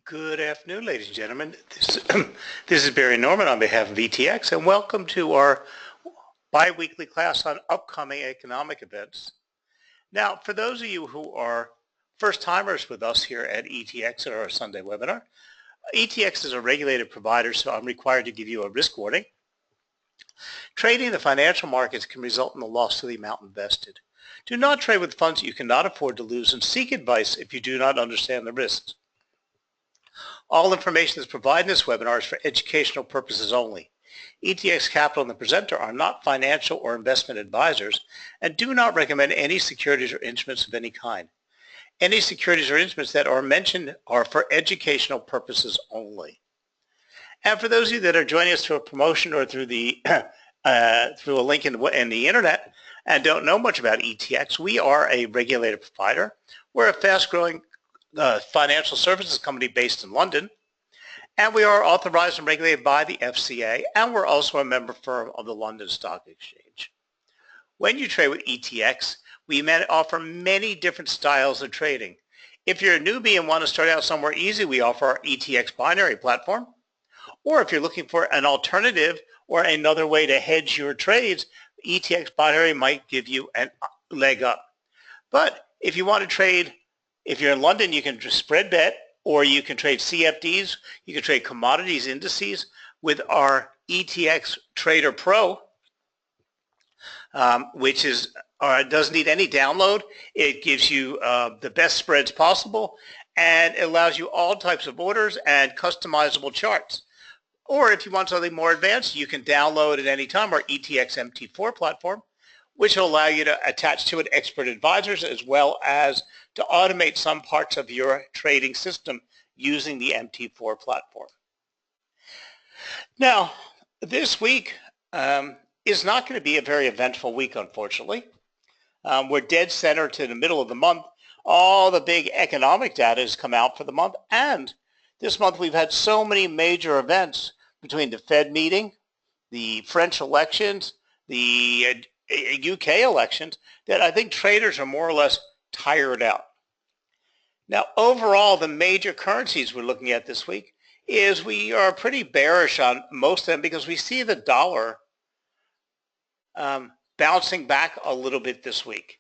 Good afternoon, ladies and gentlemen. This is Barry Norman on behalf of ETX, and welcome to our bi-weekly class on upcoming economic events. Now, for those of you who are first-timers with us here at ETX at our Sunday webinar, ETX is a regulated provider, so I'm required to give you a risk warning. Trading the financial markets can result in the loss of the amount invested. Do not trade with funds that you cannot afford to lose, and seek advice if you do not understand the risks. All information that's provided in this webinar is for educational purposes only. ETX Capital and the presenter are not financial or investment advisors and do not recommend any securities or instruments of any kind. Any securities or instruments that are mentioned are for educational purposes only. And for those of you that are joining us through a promotion or through the through a link in the internet and don't know much about ETX, we are a regulated provider. We're a fast-growing financial services company based in London, and we are authorized and regulated by the FCA, and we're also a member firm of the London Stock Exchange. When you trade with ETX, we offer many different styles of trading. If you're a newbie and want to start out somewhere easy, we offer our ETX binary platform. Or if you're looking for an alternative or another way to hedge your trades, ETX binary might give you a leg up. But if you want to trade, if you're in London, you can just spread bet, or you can trade CFDs, you can trade commodities indices with our ETX Trader Pro, which doesn't need any download. It gives you the best spreads possible, and it allows you all types of orders and customizable charts. Or if you want something more advanced, you can download at any time our ETX MT4 platform, which will allow you to attach to it expert advisors as well as to automate some parts of your trading system using the MT4 platform. Now, this week is not going to be a very eventful week, unfortunately. We're dead center to the middle of the month. All the big economic data has come out for the month, and this month we've had so many major events between the Fed meeting, the French elections, the UK elections, that I think traders are more or less tired out. Now, overall, the major currencies we're looking at this week is we are pretty bearish on most of them because we see the dollar bouncing back a little bit this week.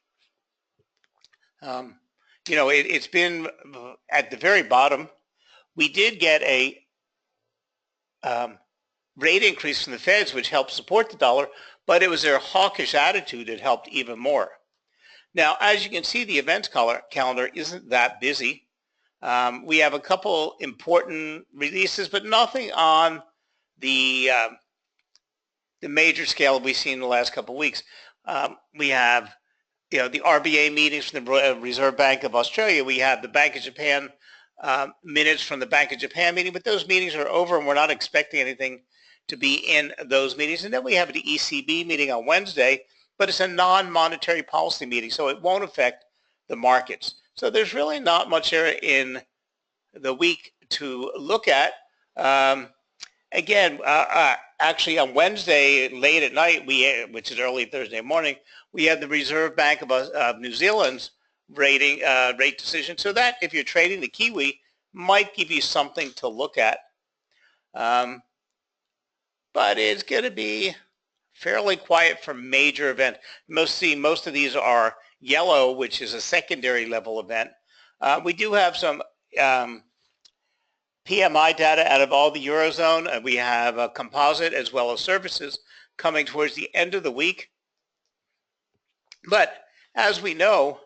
It's been at the very bottom. We did get a rate increase from the Feds, which helped support the dollar, but it was their hawkish attitude that helped even more. Now, as you can see, the events calendar isn't that busy. We have a couple important releases, but nothing on the major scale we've seen in the last couple of weeks. We have, the RBA meetings from the Reserve Bank of Australia. We have the Bank of Japan minutes from the Bank of Japan meeting, but those meetings are over, and we're not expecting anything to be in those meetings. And then we have the ECB meeting on Wednesday, but it's a non-monetary policy meeting, so it won't affect the markets. So there's really not much there in the week to look at. Actually on Wednesday, late at night, which is early Thursday morning, we had the Reserve Bank of New Zealand's rate decision. So that, if you're trading the Kiwi, might give you something to look at. But it's going to be fairly quiet for major events. Most of these are yellow, which is a secondary level event. We do have some PMI data out of all the Eurozone. We have a composite as well as services coming towards the end of the week. But as we know,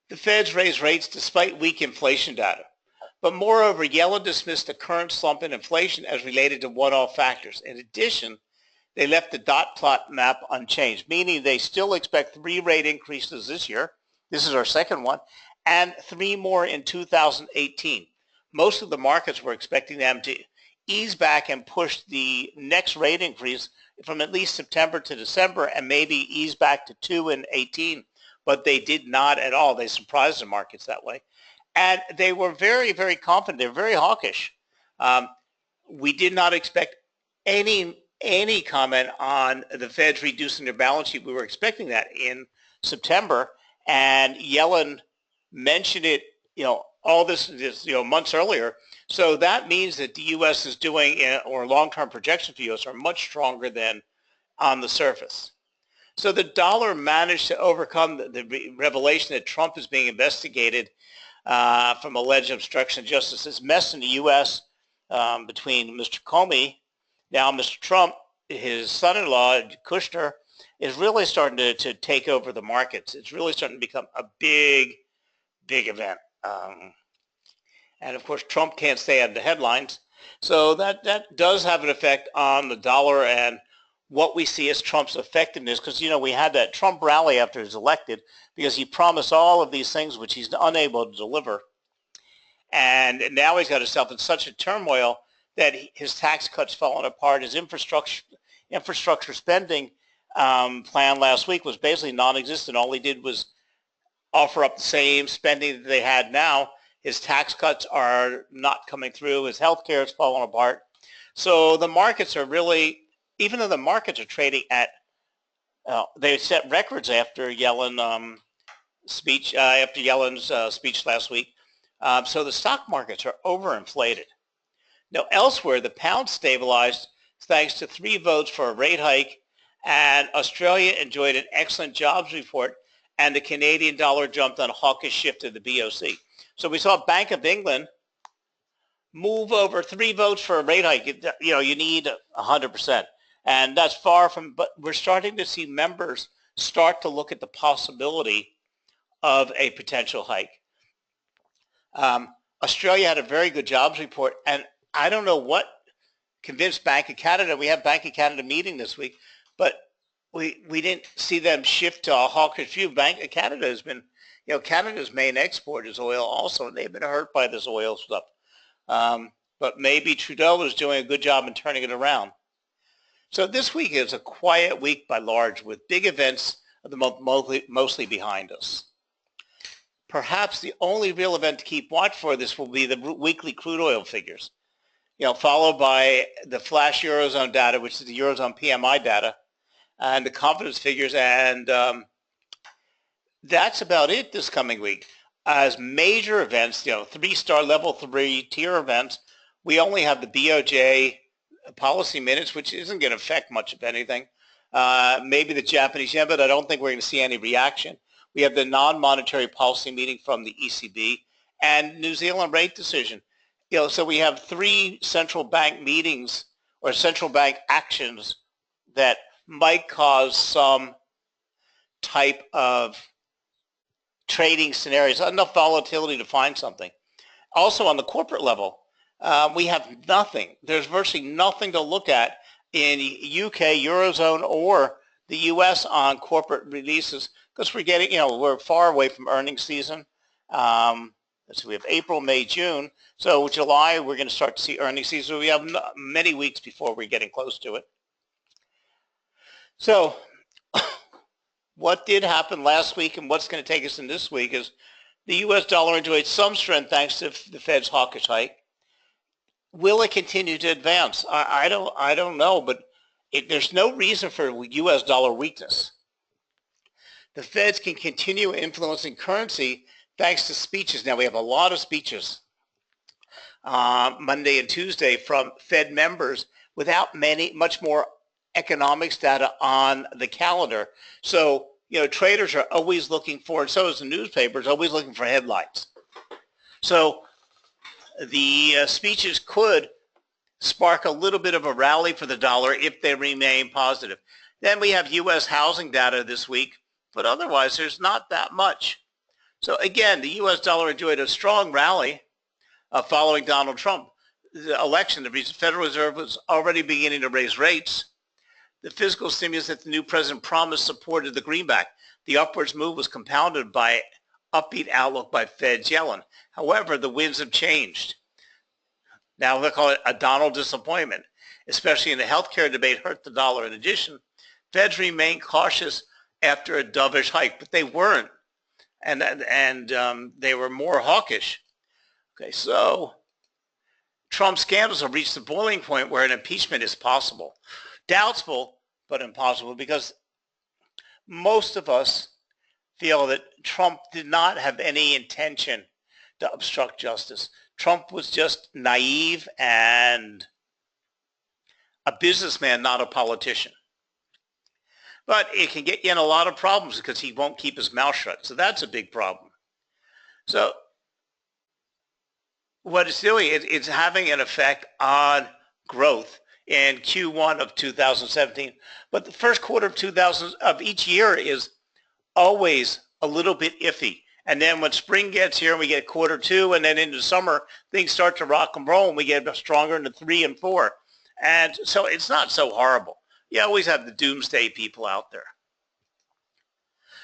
the Feds raised rates despite weak inflation data. But moreover, Yellen dismissed the current slump in inflation as related to one-off factors. In addition, they left the dot plot map unchanged, meaning they still expect 3 rate increases this year. This is our second one, and 3 more in 2018. Most of the markets were expecting them to ease back and push the next rate increase from at least September to December and maybe ease back to 2 in 18, but they did not at all. They surprised the markets that way. And they were very, very confident. They were very hawkish. We did not expect any comment on the Feds reducing their balance sheet. We were expecting that in September, and Yellen mentioned it all this months earlier. So that means that the U.S. is doing, or long-term projections for the U.S. are much stronger than on the surface. So the dollar managed to overcome the revelation that Trump is being investigated from alleged obstruction of justice. This mess in the U.S. Between Mr. Comey, now Mr. Trump, his son-in-law, Kushner, is really starting to take over the markets. It's really starting to become a big event. And of course, Trump can't stay out of the headlines. So that does have an effect on the dollar and what we see as Trump's effectiveness, because we had that Trump rally after he was elected because he promised all of these things which he's unable to deliver, and now he's got himself in such a turmoil that his tax cuts falling apart. His infrastructure spending plan last week was basically non-existent. All he did was offer up the same spending that they had now. His tax cuts are not coming through. His health care is falling apart. So the markets are really, even though the markets are trading at, they set records after Yellen's speech last week. So the stock markets are overinflated. Now elsewhere, the pound stabilized thanks to 3 votes for a rate hike, and Australia enjoyed an excellent jobs report, and the Canadian dollar jumped on a hawkish shift of the BOC. So we saw Bank of England move over 3 votes for a rate hike. You need 100%. And that's far from, but we're starting to see members start to look at the possibility of a potential hike. Australia had a very good jobs report, and I don't know what convinced Bank of Canada. We have Bank of Canada meeting this week, but we didn't see them shift to a hawkish view. Bank of Canada has been, Canada's main export is oil also, and they've been hurt by this oil stuff. But maybe Trudeau is doing a good job in turning it around. So this week is a quiet week by large, with big events of the month mostly behind us. Perhaps the only real event to keep watch for this will be the weekly crude oil figures, followed by the flash Eurozone data, which is the Eurozone PMI data, and the confidence figures, and that's about it this coming week. As major events, 3-star level 3 tier events, we only have the BOJ policy minutes, which isn't going to affect much of anything. Maybe the Japanese yen, but I don't think we're going to see any reaction. We have the non-monetary policy meeting from the ECB and New Zealand rate decision. So we have 3 central bank meetings or central bank actions that might cause some type of trading scenarios, enough volatility to find something. Also on the corporate level, we have nothing. There's virtually nothing to look at in UK, Eurozone, or the US on corporate releases, because we're getting, we're far away from earnings season. So we have April, May, June. So July, we're going to start to see earnings season. We have many weeks before we're getting close to it. So what did happen last week and what's going to take us in this week is the U.S. dollar enjoyed some strength thanks to the Fed's hawkish hike. Will it continue to advance? I don't know, but there's no reason for U.S. dollar weakness. The Feds can continue influencing currency thanks to speeches. Now we have a lot of speeches Monday and Tuesday from Fed members without much more economics data on the calendar. So, traders are always looking for, and so is the newspapers, always looking for headlines. So the speeches could spark a little bit of a rally for the dollar if they remain positive. Then we have U.S. housing data this week, but otherwise there's not that much. So again, the U.S. dollar enjoyed a strong rally following Donald Trump. The election, the Federal Reserve was already beginning to raise rates. The fiscal stimulus that the new president promised supported the greenback. The upwards move was compounded by upbeat outlook by Fed's Yellen. However, the winds have changed. Now they call it a Donald disappointment, especially in the healthcare debate hurt the dollar. In addition, Feds remain cautious after a dovish hike, but they weren't, and they were more hawkish. Okay, so Trump scandals have reached the boiling point where an impeachment is possible. Doubtful, but impossible, because most of us feel that Trump did not have any intention to obstruct justice. Trump was just naive and a businessman, not a politician. But it can get you in a lot of problems because he won't keep his mouth shut. So that's a big problem. So what it's doing, it's having an effect on growth in Q1 of 2017. But the first quarter of each year is always a little bit iffy. And then when spring gets here and we get quarter two, and then into summer, things start to rock and roll and we get stronger into 3 and 4. And so it's not so horrible. You always have the doomsday people out there.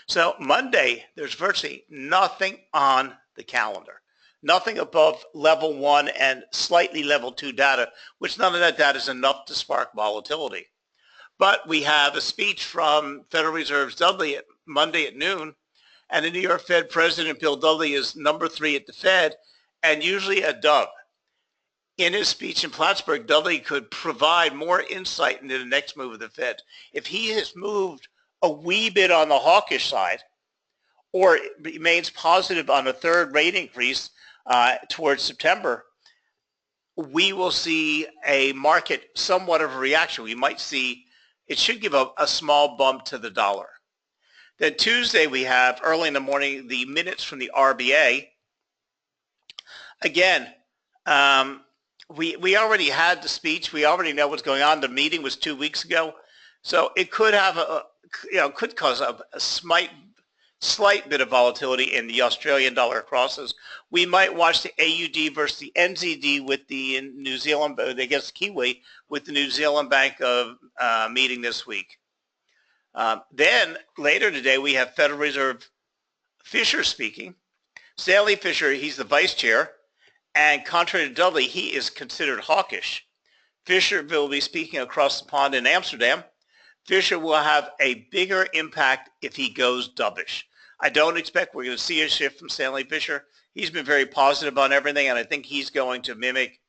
So Monday, there's virtually nothing on the calendar. Nothing above level 1 and slightly level 2 data, which none of that data is enough to spark volatility. But we have a speech from Federal Reserve's Dudley Monday at noon, and the New York Fed President Bill Dudley is number 3 at the Fed, and usually a dove. In his speech in Plattsburgh, Dudley could provide more insight into the next move of the Fed. If he has moved a wee bit on the hawkish side, or remains positive on a third rate increase towards September, we will see a market somewhat of a reaction. We might see, it should give a small bump to the dollar. Then Tuesday we have, early in the morning, the minutes from the RBA. Again, we already had the speech. We already know what's going on. The meeting was 2 weeks ago. So it could have could cause a slight bit of volatility in the Australian dollar crosses. We might watch the AUD versus the NZD with the New Zealand, I guess Kiwi, with the New Zealand Bank of meeting this week. Then later today we have Federal Reserve Fisher speaking. Stanley Fisher, he's the vice chair, and contrary to Dudley, he is considered hawkish. Fisher will be speaking across the pond in Amsterdam. Fisher will have a bigger impact if he goes dovish. I don't expect we're going to see a shift from Stanley Fisher. He's been very positive on everything, and I think he's going to mimic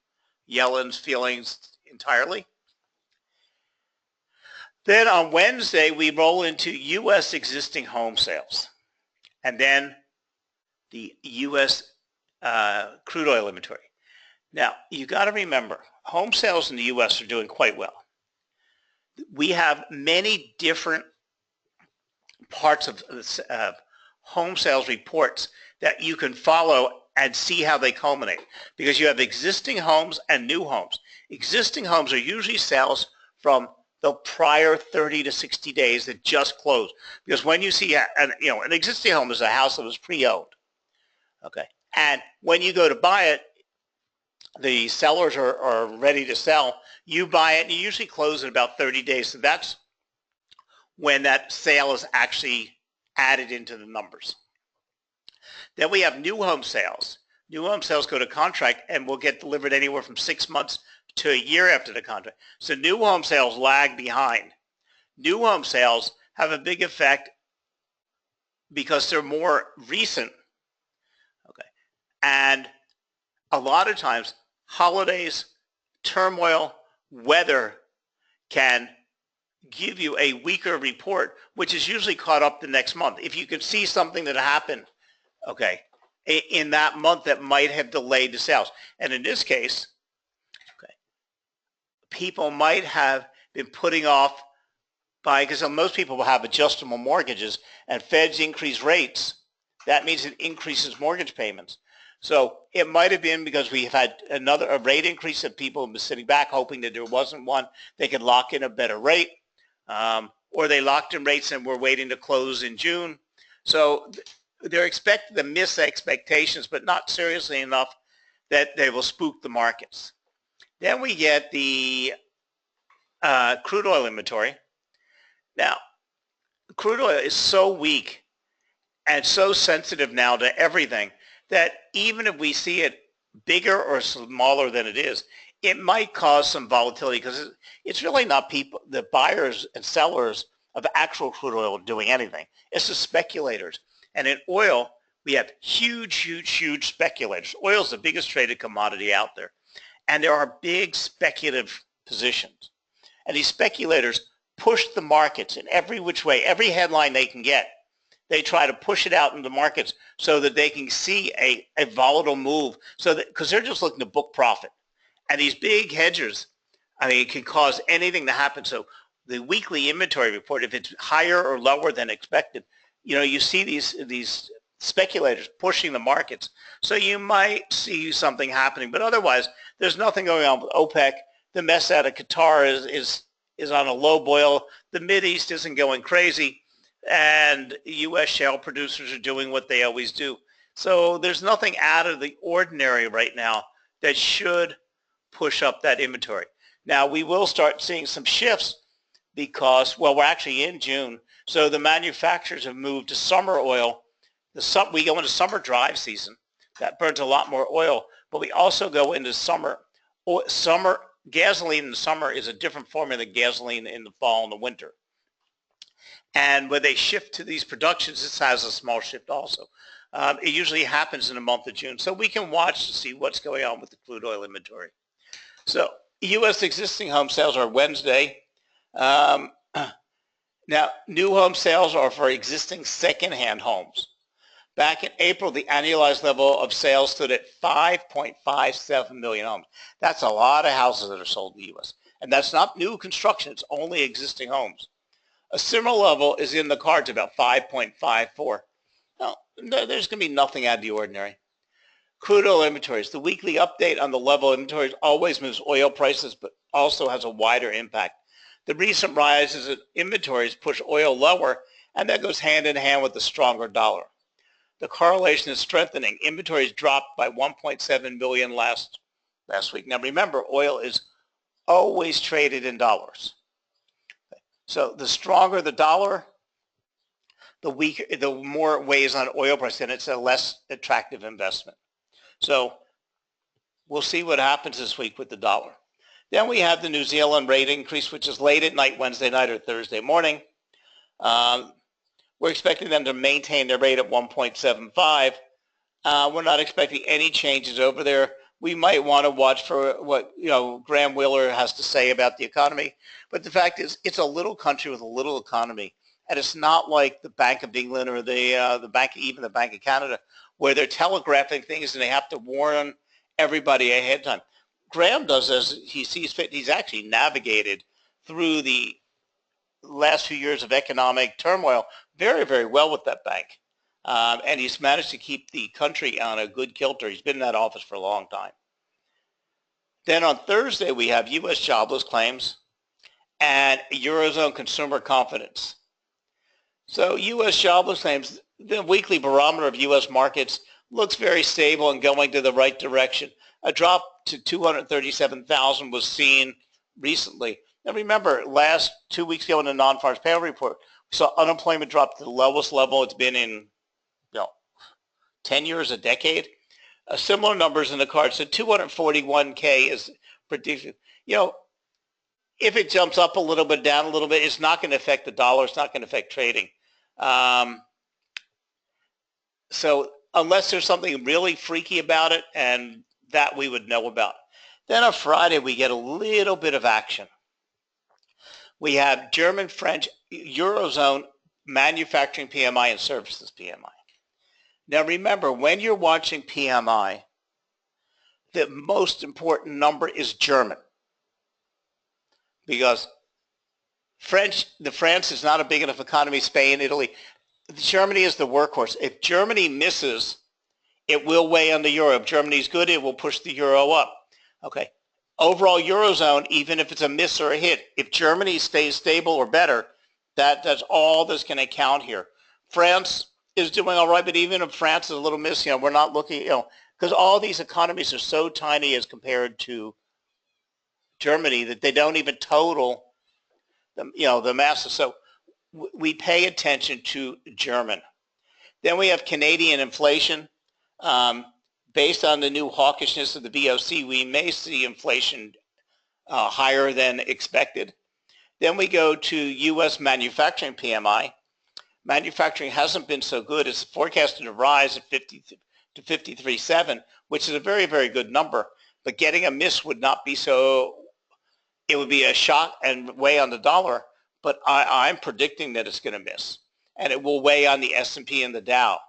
Yellen's feelings entirely. Then on Wednesday, we roll into U.S. existing home sales, and then the U.S. Crude oil inventory. Now, you got to remember, home sales in the U.S. are doing quite well. We have many different parts of home sales reports that you can follow and see how they culminate, because you have existing homes and new homes. Existing homes are usually sales from the prior 30 to 60 days that just closed, because when you see an existing home is a house that was pre-owned, okay, and when you go to buy it, the sellers are ready to sell. You buy it, and you usually close in about 30 days. So that's when that sale is actually added into the numbers. Then we have new home sales. New home sales go to contract and will get delivered anywhere from 6 months to a year after the contract. So new home sales lag behind. New home sales have a big effect because they're more recent. Okay, and a lot of times, holidays, turmoil, weather can give you a weaker report, which is usually caught up the next month. If you could see something that happened, okay, in that month that might have delayed the sales. And in this case, okay, people might have been putting off buying, because most people will have adjustable mortgages, and Feds increase rates. That means it increases mortgage payments. So it might have been because we have had a rate increase that people have been sitting back hoping that there wasn't one. They could lock in a better rate, or they locked in rates and were waiting to close in June. So they're expected to miss expectations, but not seriously enough that they will spook the markets. Then we get the crude oil inventory. Now, crude oil is so weak and so sensitive now to everything that even if we see it bigger or smaller than it is, it might cause some volatility, because it's really not people, the buyers and sellers of actual crude oil doing anything. It's the speculators. And in oil, we have huge speculators. Oil is the biggest traded commodity out there. And there are big speculative positions. And these speculators push the markets in every which way, every headline they can get, they try to push it out into markets so that they can see a volatile move, so that, because they're just looking to book profit. And these big hedgers, I mean, it can cause anything to happen. So the weekly inventory report, if it's higher or lower than expected, you know, you see these speculators pushing the markets. So you might see something happening, but otherwise, there's nothing going on with OPEC. The mess out of Qatar is on a low boil. The Mideast isn't going crazy, and U.S. shale producers are doing what they always do. So there's nothing out of the ordinary right now that should push up that inventory. Now, we will start seeing some shifts because, well, we're actually in June, so the manufacturers have moved to summer oil. We go into summer drive season. That burns a lot more oil, but we also go into summer. Gasoline in the summer is a different formula than gasoline in the fall and the winter. And when they shift to these productions, this has a small shift also. It usually happens in the month of June. So we can watch to see what's going on with the crude oil inventory. So U.S. existing home sales are Wednesday. Now, new home sales are for existing secondhand homes. Back in April, the annualized level of sales stood at 5.57 million homes. That's a lot of houses that are sold in the U.S. And that's not new construction. It's only existing homes. A similar level is in the cards, about 5.54. Now, there's going to be nothing out of the ordinary. Crude oil inventories. The weekly update on the level of inventories always moves oil prices, but also has a wider impact. The recent rises in inventories push oil lower, and that goes hand in hand with the stronger dollar. The correlation is strengthening. Inventories dropped by 1.7 million last week. Now remember, oil is always traded in dollars. So the stronger the dollar, the more it weighs on oil price, and it's a less attractive investment. So we'll see what happens this week with the dollar. Then we have the New Zealand rate increase, which is late at night, Wednesday night or Thursday morning. We're expecting them to maintain their rate at 1.75. We're not expecting any changes over there. We might want to watch for what Graham Wheeler has to say about the economy. But the fact is, it's a little country with a little economy, and it's not like the Bank of England or the Bank of Canada, where they're telegraphing things and they have to warn everybody ahead of time. Graham does as he sees fit. He's actually navigated through the last few years of economic turmoil very, very well with that bank. And he's managed to keep the country on a good kilter. He's been in that office for a long time. Then on Thursday, we have U.S. jobless claims and Eurozone consumer confidence. So U.S. jobless claims, the weekly barometer of U.S. markets looks very stable and going to the right direction. A drop to 237,000 was seen recently. Now remember, last 2 weeks ago in the non-farm payroll report, we saw unemployment drop to the lowest level it's been in 10 years, a decade. Similar numbers in the cards. So 241K is predicted. If it jumps up a little bit, down a little bit, it's not going to affect the dollar. It's not going to affect trading. So unless there's something really freaky about it, and that we would know about. Then on Friday, we get a little bit of action. We have German, French, Eurozone manufacturing PMI and services PMI. Now remember, when you're watching PMI, the most important number is German, because France is not a big enough economy. Spain, Italy, Germany is the workhorse. If Germany misses, it will weigh on the euro. If Germany's good, it will push the euro up. Okay. Overall Eurozone, even if it's a miss or a hit, if Germany stays stable or better, that's all that's going to count here. France is doing all right, but even if France is a little miss, we're not looking, because all these economies are so tiny as compared to Germany that they don't even total the masses. So we pay attention to German. Then we have Canadian inflation. Based on the new hawkishness of the BOC, we may see inflation higher than expected. Then we go to U.S. manufacturing PMI. Manufacturing hasn't been so good. It's forecasted to rise at 50 to 53.7, which is a very, very good number. But getting a miss would not be so, it would be a shock and weigh on the dollar. But I'm predicting that it's going to miss. and it will weigh on the S&P and the Dow.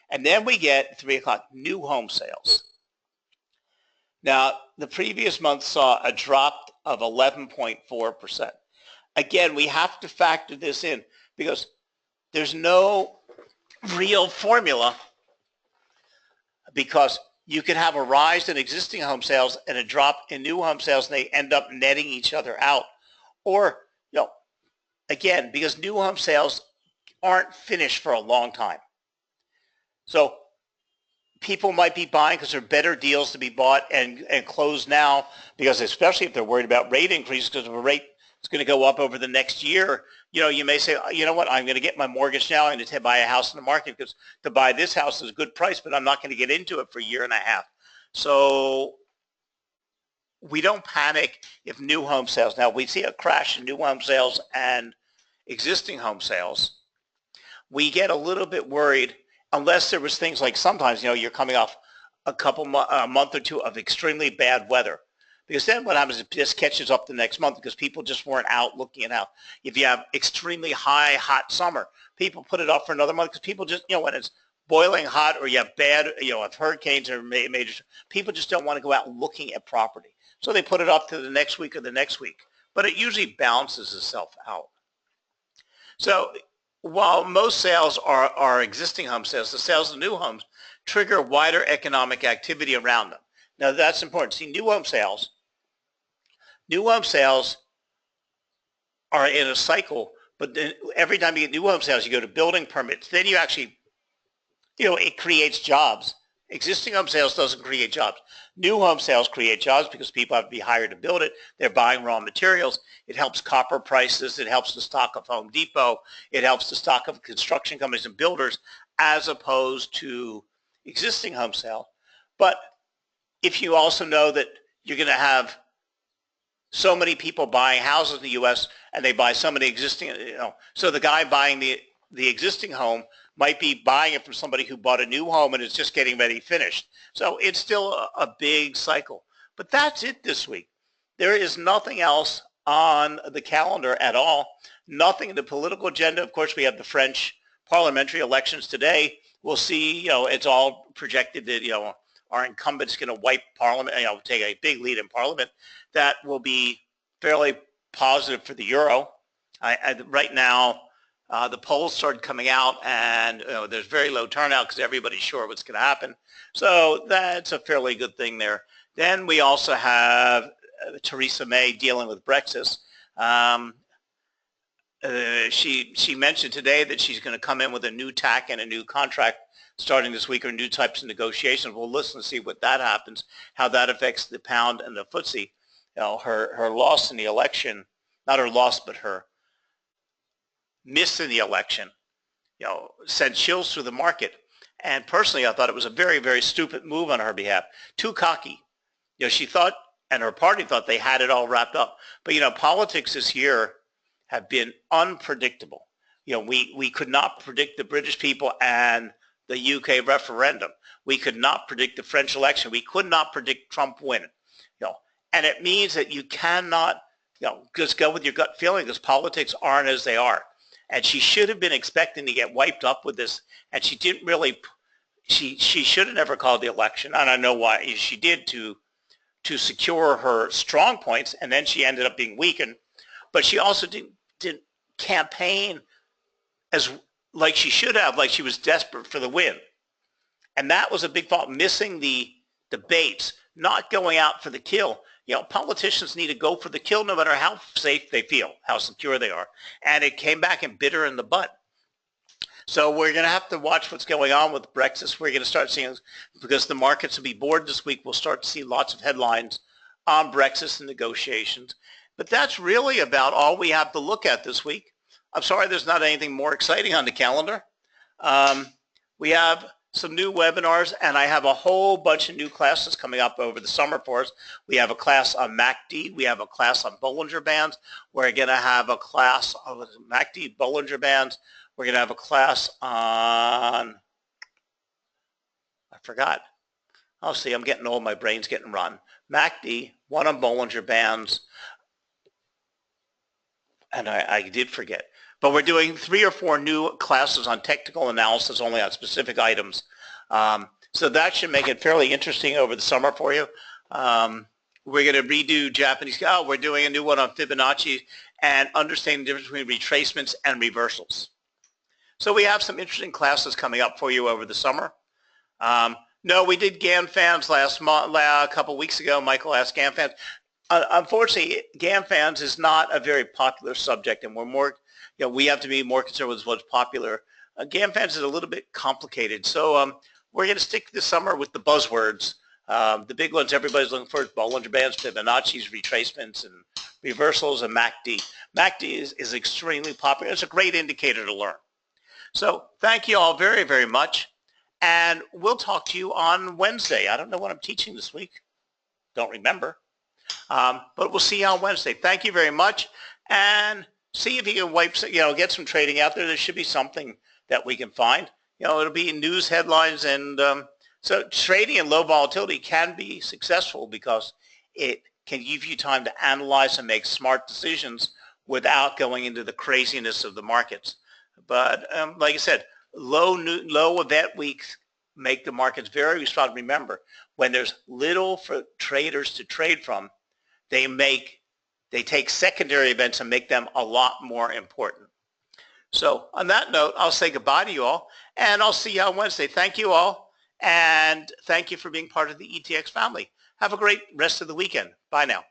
And then we get 3 o'clock, new home sales. Now, the previous month saw a drop of 11.4%. Again, we have to factor this in because there's no real formula, because you can have a rise in existing home sales and a drop in new home sales, and they end up netting each other out. Or, again, because new home sales aren't finished for a long time. So people might be buying because there are better deals to be bought and closed now, because especially if they're worried about rate increases, because if a rate is going to go up over the next year, you may say, you know what, I'm going to get my mortgage now. I'm going to buy a house in the market because to buy this house is a good price, but I'm not going to get into it for a year and a half. So we don't panic if new home sales. Now, we see a crash in new home sales and existing home sales. We get a little bit worried unless there was things like sometimes, you're coming off a month or two of extremely bad weather. Because then what happens is it just catches up the next month because people just weren't out looking at how. If you have extremely high, hot summer, people put it off for another month because people just, when it's boiling hot or you have bad, if hurricanes or major, people just don't want to go out looking at property. So they put it off to the next week or the next week. But it usually balances itself out. So while most sales are existing home sales, the sales of new homes trigger wider economic activity around them. Now that's important. See, new home sales are in a cycle, but then every time you get new home sales, you go to building permits. Then you actually, it creates jobs. Existing home sales doesn't create jobs. New home sales create jobs because people have to be hired to build it. They're buying raw materials. It helps copper prices. It helps the stock of Home Depot. It helps the stock of construction companies and builders as opposed to existing home sale. But if you also know that you're going to have so many people buying houses in the U.S. and they buy so many existing, so the guy buying the existing home might be buying it from somebody who bought a new home and is just getting ready finished. So it's still a big cycle. But that's it this week. There is nothing else on the calendar at all. Nothing in the political agenda. Of course, we have the French parliamentary elections today. We'll see, it's all projected that, our incumbent's going to wipe Parliament, take a big lead in Parliament. That will be fairly positive for the euro. Right now, the polls started coming out, and there's very low turnout because everybody's sure what's going to happen. So that's a fairly good thing there. Then we also have Theresa May dealing with Brexit. She mentioned today that she's going to come in with a new tack and a new contract starting this week, or new types of negotiations. We'll listen to see what that happens, how that affects the pound and the FTSE. Her loss in the election, not her loss, but her miss in the election, sent chills through the market. And personally, I thought it was a very, very stupid move on her behalf. Too cocky. She thought, and her party thought they had it all wrapped up. But, politics this year have been unpredictable. We could not predict the British people and the UK referendum. We could not predict the French election. We could not predict Trump winning. And it means that you cannot, just go with your gut feeling, because politics aren't as they are. And she should have been expecting to get wiped up with this, and she didn't really. She should have never called the election. I don't know why she did to secure her strong points, and then she ended up being weakened. But she also didn't campaign as like she should have, like she was desperate for the win. And that was a big fault, missing the debates, not going out for the kill. Politicians need to go for the kill no matter how safe they feel, how secure they are. And it came back and bit her in the butt. So we're going to have to watch what's going on with Brexit. We're going to start seeing, because the markets will be bored this week, we'll start to see lots of headlines on Brexit and negotiations. But that's really about all we have to look at this week. I'm sorry there's not anything more exciting on the calendar. We have some new webinars, and I have a whole bunch of new classes coming up over the summer for us. We have a class on MACD. We have a class on Bollinger Bands. We're going to have a class on MACD, Bollinger Bands. We're going to have a class on, I forgot. Oh, see, I'm getting old. My brain's getting run. MACD, one on Bollinger Bands, and I did forget. but we're doing 3 or 4 new classes on technical analysis only on specific items. So that should make it fairly interesting over the summer for you. We're going to redo Japanese. We're doing a new one on Fibonacci and understanding the difference between retracements and reversals. So we have some interesting classes coming up for you over the summer. No, we did GAN fans a couple weeks ago. Michael asked GAN fans. Unfortunately, GAN fans is not a very popular subject, and we're more, we have to be more concerned with what's popular. GAN fans is a little bit complicated, so we're going to stick this summer with the buzzwords. The big ones everybody's looking for is Bollinger Bands, Fibonacci's, retracements, and reversals, and MACD. MACD is extremely popular. It's a great indicator to learn. So thank you all very, very much. And we'll talk to you on Wednesday. I don't know what I'm teaching this week. Don't remember. But we'll see you on Wednesday. Thank you very much. And see if you can get some trading out there. There should be something that we can find. It'll be news headlines. And so trading in low volatility can be successful because it can give you time to analyze and make smart decisions without going into the craziness of the markets. But like I said, low event weeks make the markets very strong. Remember, when there's little for traders to trade from, they take secondary events and make them a lot more important. So on that note, I'll say goodbye to you all, and I'll see you on Wednesday. Thank you all, and thank you for being part of the ETX family. Have a great rest of the weekend. Bye now.